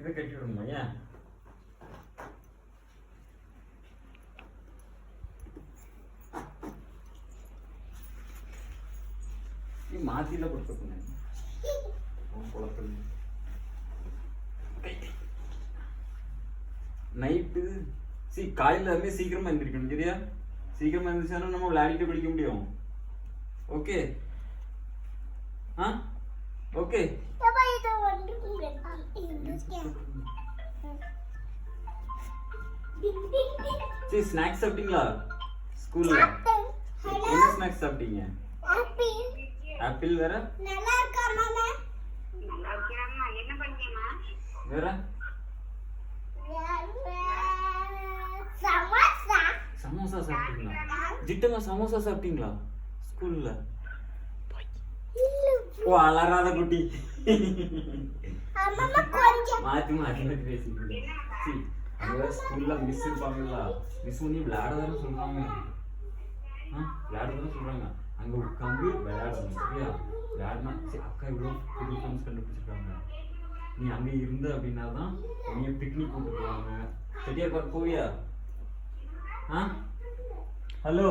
போய் கட்டி விடணுமா? ஏன் மாத்தில கொடுத்துருக்கேன் நைட்டு காலையில இருந்து சீக்கிரமா எந்திரிக்கணும் சரியா? சீக்கிரமா எந்திரிச்சாலும் நம்ம விளையாடிட்டு படிக்க முடியும். ஓகே ஓகே சரி ஸ்நாக்ஸ் சாப்பிட்டீங்களா ஸ்கூல்ல? என்ன ஸ்நாக்ஸ் சாப்பிட்டீங்க? ஆப்பிள் வேற நல்லா இருக்கா மாமா? நல்லா இருக்கேம்மா. என்ன பண்ணீங்கம்மா? வேற சமோசா. சமோசா சாப்பிட்டீங்களா? ஜிட்டமா சமோசா சாப்பிட்டீங்களா ஸ்கூல்ல? ஓ அலறாத குட்டி. அம்மா கொஞ்சம் மாத்தி மாத்தி மாத்தி பேசிட்டு அங்க ஸ்கூல்ல மிஸ் இருப்பாங்கல்ல, மிஸ் நீ விளையாடதானே சொல்றாங்க. விளையாடதானே சொல்றாங்க. அங்க உட்காந்து விளையாடணும் சரியா? விளையாடினா சரி அக்கா இவ்வளோ புது ஃப்ரெண்ட்ஸ் கண்டுபிடிச்சிருக்காங்க, நீ அங்கே இருந்த அப்படின்னா தான் நீ பிக்னிக் கூப்பிட்டு போவாங்க சரியா? போவியா? ஹலோ